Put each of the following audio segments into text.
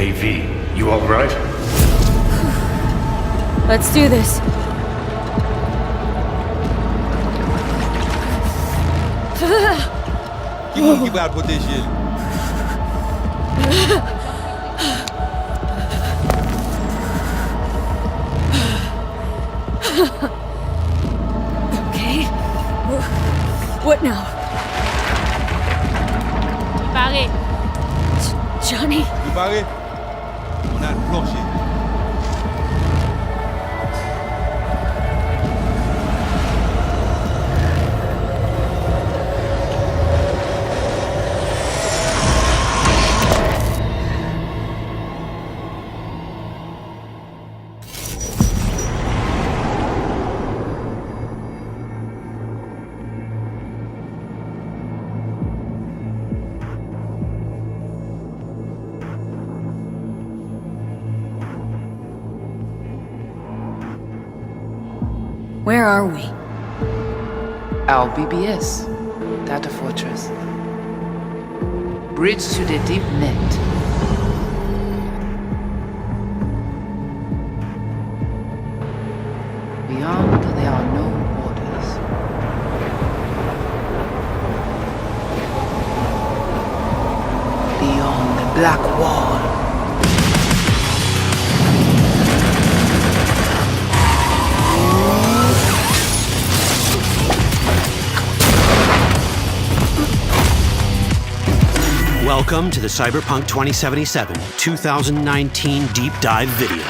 Hey V, you alright? Let's do this. Give out what this is. Okay. What now? Pague. Johnny? You pague? Not bullshit. Where are we? Our BBS, Data Fortress. Bridge to the deep net. Beyond, there are no borders. Beyond the black wall. Welcome to the Cyberpunk 2077 2019 Deep Dive video.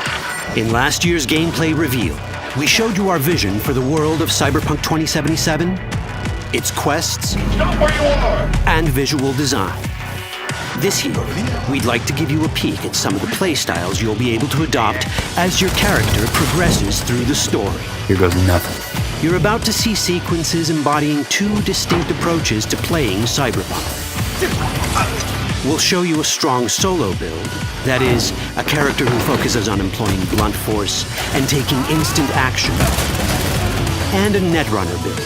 In last year's gameplay reveal, we showed you our vision for the world of Cyberpunk 2077, its quests, Stop where you are! and visual design. This year, we'd like to give you a peek at some of the playstyles you'll be able to adopt as your character progresses through the story. Here goes nothing. You're about to see sequences embodying two distinct approaches to playing Cyberpunk. We'll show you a strong solo build, that is, a character who focuses on employing blunt force and taking instant action. And a netrunner build,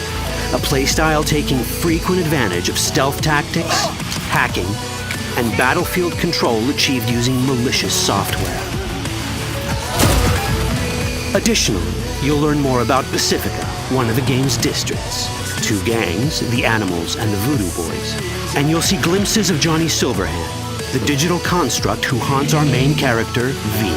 a playstyle taking frequent advantage of stealth tactics, hacking, and battlefield control achieved using malicious software. Additionally, you'll learn more about Pacifica, one of the game's districts, two gangs, the Animals and the Voodoo Boys, and you'll see glimpses of Johnny Silverhand, the digital construct who haunts our main character, V.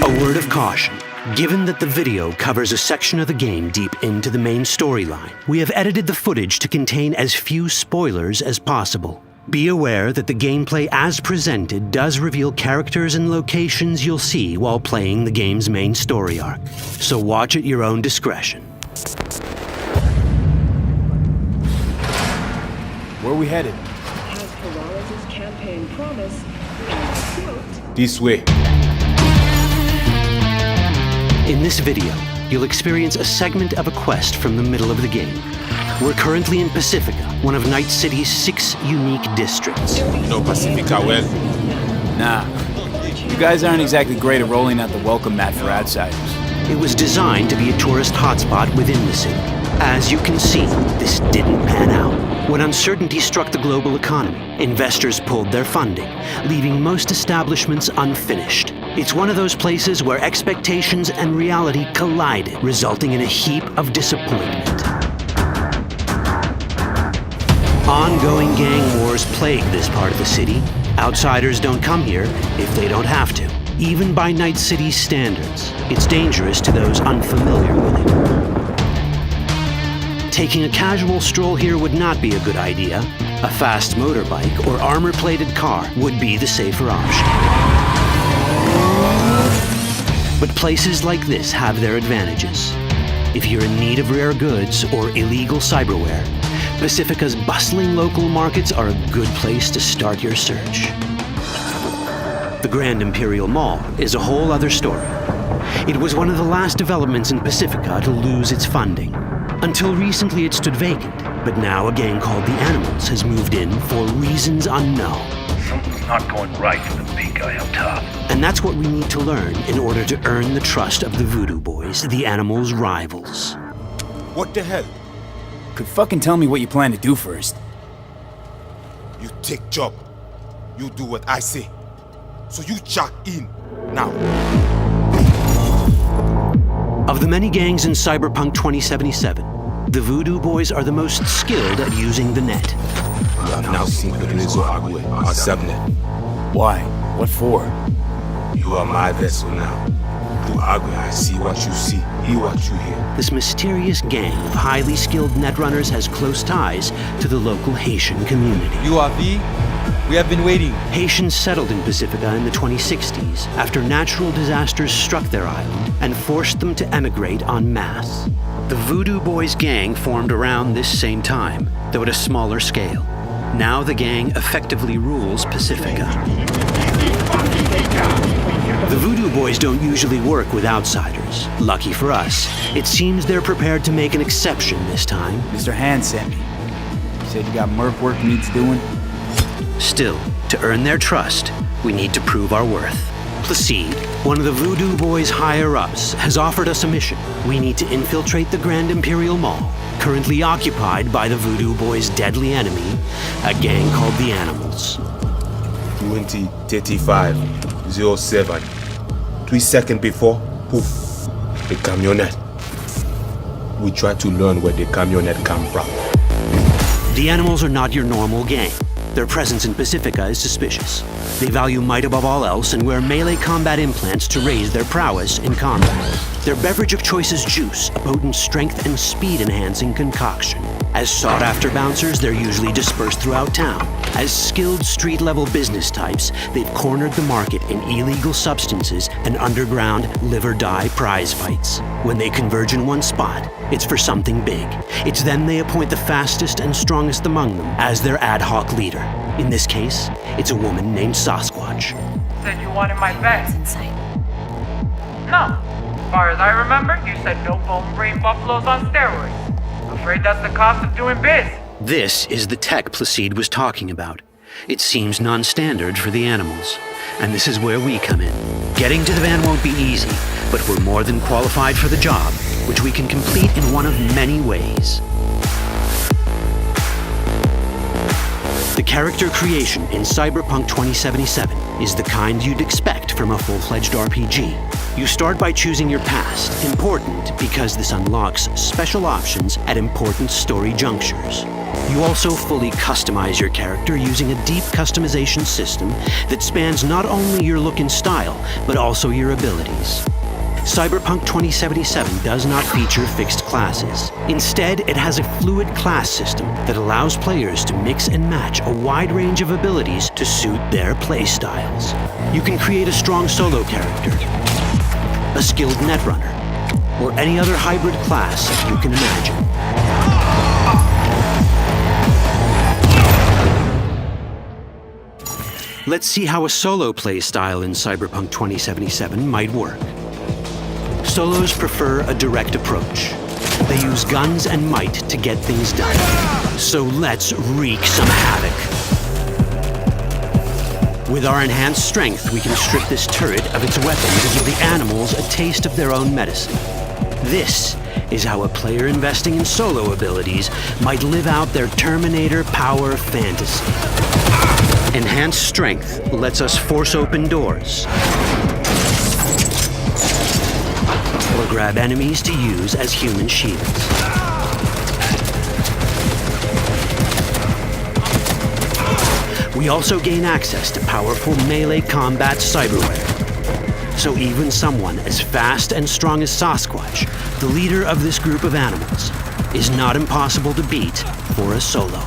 A word of caution. Given that the video covers a section of the game deep into the main storyline, we have edited the footage to contain as few spoilers as possible. Be aware that the gameplay as presented does reveal characters and locations you'll see while playing the game's main story arc, so watch at your own discretion. Where are we headed? As per Wallace's campaign promise, and I quote, This way. In this video, you'll experience a segment of a quest from the middle of the game. We're currently in Pacifica, one of Night City's 6 unique districts. No Pacifica well. Nah. You guys aren't exactly great at rolling out the welcome mat for outsiders. It was designed to be a tourist hotspot within the city. As you can see, this didn't pan out. When uncertainty struck the global economy, investors pulled their funding, leaving most establishments unfinished. It's one of those places where expectations and reality collided, resulting in a heap of disappointment. Ongoing gang wars plague this part of the city. Outsiders don't come here if they don't have to. Even by Night City's standards, it's dangerous to those unfamiliar with it. Taking a casual stroll here would not be a good idea. A fast motorbike or armor-plated car would be the safer option. But places like this have their advantages. If you're in need of rare goods or illegal cyberware, Pacifica's bustling local markets are a good place to start your search. The Grand Imperial Mall is a whole other story. It was one of the last developments in Pacifica to lose its funding. Until recently it stood vacant, but now a gang called the Animals has moved in for reasons unknown. Something's not going right for the big guy up top. And that's what we need to learn in order to earn the trust of the Voodoo Boys, the Animals' rivals. What the hell? Could fucking tell me what you plan to do first. You take job. You do what I say. So you jack in. Now. Of the many gangs in Cyberpunk 2077, the Voodoo Boys are the most skilled at using the net. You have now sincronizado Agüe, our subnet. Why? What for? You are my vessel now. Through Agüe, I see what you see, hear what you hear. This mysterious gang of highly skilled netrunners has close ties to the local Haitian community. You are V? We have been waiting. Haitians settled in Pacifica in the 2060s after natural disasters struck their island and forced them to emigrate en masse. The Voodoo Boys gang formed around this same time, though at a smaller scale. Now the gang effectively rules Pacifica. The Voodoo Boys don't usually work with outsiders. Lucky for us, it seems they're prepared to make an exception this time. Mr. Hand sent me. He said you got merc work needs doing. Still, to earn their trust, we need to prove our worth. Placide, one of the Voodoo Boys' higher-ups, has offered us a mission. We need to infiltrate the Grand Imperial Mall, currently occupied by the Voodoo Boys' deadly enemy, a gang called the Animals. 20:35:07. 3 seconds before, poof, the camionette. We try to learn where the camionette come from. The Animals are not your normal gang. Their presence in Pacifica is suspicious. They value might above all else and wear melee combat implants to raise their prowess in combat. Their beverage of choice is juice, a potent strength and speed-enhancing concoction. As sought-after bouncers, they're usually dispersed throughout town. As skilled street-level business types, they've cornered the market in illegal substances and underground live-or-die prize fights. When they converge in one spot, it's for something big. It's then they appoint the fastest and strongest among them as their ad hoc leader. In this case, it's a woman named Sasquatch. Said you wanted my bed. It's insane. No. As far as I remember, you said no bone brain buffaloes on steroids. Afraid that's the cost of doing biz. This is the tech Placide was talking about. It seems non-standard for the Animals. And this is where we come in. Getting to the van won't be easy, but we're more than qualified for the job, which we can complete in one of many ways. The character creation in Cyberpunk 2077 is the kind you'd expect from a full-fledged RPG. You start by choosing your past, important because this unlocks special options at important story junctures. You also fully customize your character using a deep customization system that spans not only your look and style, but also your abilities. Cyberpunk 2077 does not feature fixed classes. Instead, it has a fluid class system that allows players to mix and match a wide range of abilities to suit their playstyles. You can create a strong solo character, a skilled netrunner, or any other hybrid class you can imagine. Let's see how a solo play style in Cyberpunk 2077 might work. Solos prefer a direct approach. They use guns and might to get things done. So let's wreak some havoc. With our enhanced strength, we can strip this turret of its weapons and give the Animals a taste of their own medicine. This is how a player investing in solo abilities might live out their Terminator power fantasy. Enhanced strength lets us force open doors or grab enemies to use as human shields. We also gain access to powerful melee combat cyberware. So even someone as fast and strong as Sasquatch, the leader of this group of animals, is not impossible to beat for a solo.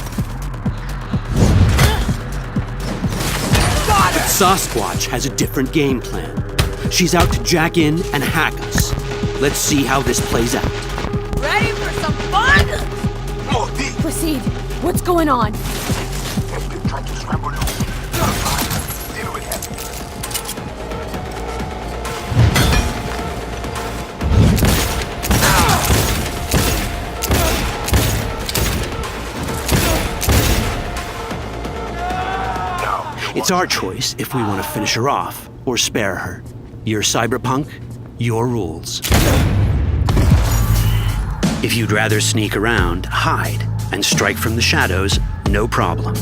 But Sasquatch has a different game plan. She's out to jack in and hack us. Let's see how this plays out. Ready for some fun? Proceed. What's going on? It's our choice if we want to finish her off or spare her. You're Cyberpunk, your rules. If you'd rather sneak around, hide, and strike from the shadows, no problem.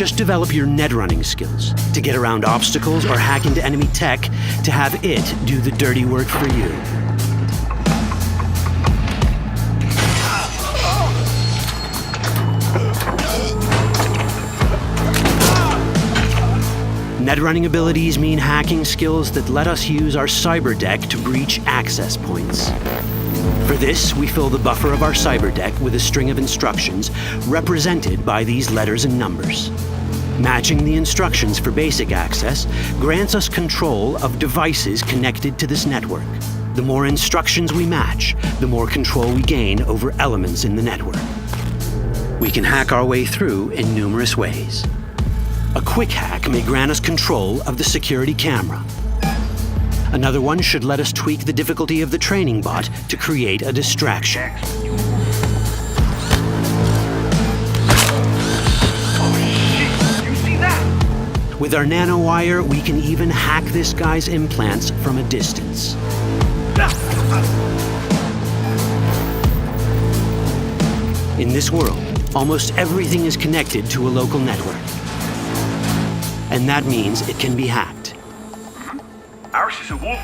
Just develop your net running skills to get around obstacles or hack into enemy tech to have it do the dirty work for you. Net running abilities mean hacking skills that let us use our cyber deck to breach access points. For this, we fill the buffer of our cyber deck with a string of instructions represented by these letters and numbers. Matching the instructions for basic access grants us control of devices connected to this network. The more instructions we match, the more control we gain over elements in the network. We can hack our way through in numerous ways. A quick hack may grant us control of the security camera. Another one should let us tweak the difficulty of the training bot to create a distraction. With our nanowire, we can even hack this guy's implants from a distance. In this world, almost everything is connected to a local network. And that means it can be hacked. Ours is a wolf.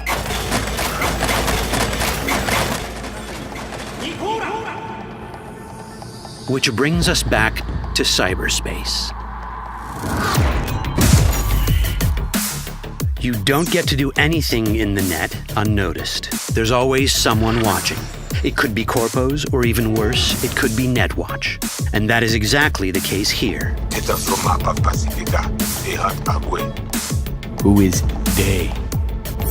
Which brings us back to cyberspace. You don't get to do anything in the net unnoticed. There's always someone watching. It could be corpos, or even worse, it could be Netwatch. And that is exactly the case here. Who is they?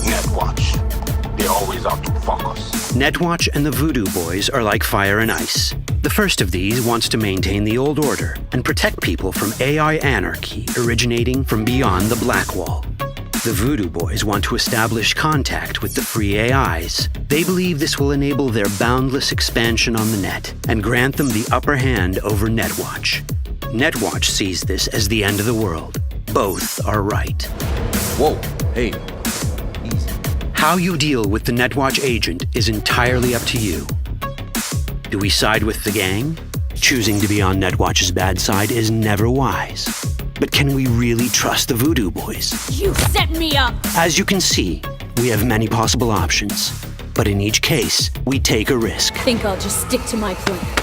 Netwatch. They're always out to fuck us. Netwatch and the Voodoo Boys are like fire and ice. The first of these wants to maintain the old order and protect people from AI anarchy originating from beyond the Black Wall. The Voodoo Boys want to establish contact with the free AIs. They believe this will enable their boundless expansion on the net and grant them the upper hand over Netwatch. Netwatch sees this as the end of the world. Both are right. Whoa, hey, easy. How you deal with the Netwatch agent is entirely up to you. Do we side with the gang? Choosing to be on Netwatch's bad side is never wise. But can we really trust the Voodoo Boys? You set me up! As you can see, we have many possible options. But in each case, we take a risk. Think I'll just stick to my plan.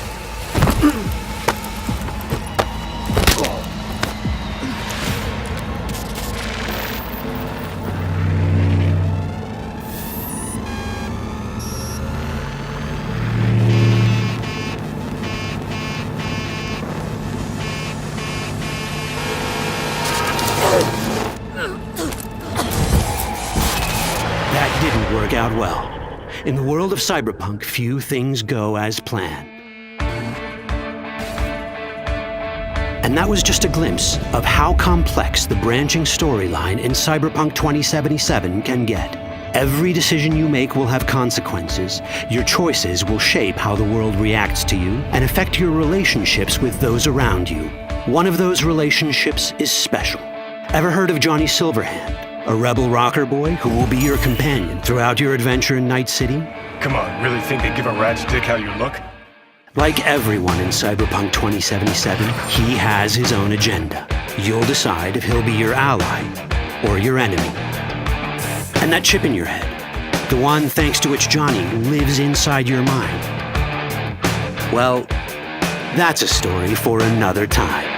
Out well. In the world of Cyberpunk, few things go as planned. And that was just a glimpse of how complex the branching storyline in Cyberpunk 2077 can get. Every decision you make will have consequences. Your choices will shape how the world reacts to you and affect your relationships with those around you. One of those relationships is special. Ever heard of Johnny Silverhand? A rebel rocker boy who will be your companion throughout your adventure in Night City? Come on, really think they give a rat's dick how you look? Like everyone in Cyberpunk 2077, he has his own agenda. You'll decide if he'll be your ally or your enemy. And that chip in your head, the one thanks to which Johnny lives inside your mind, well, that's a story for another time.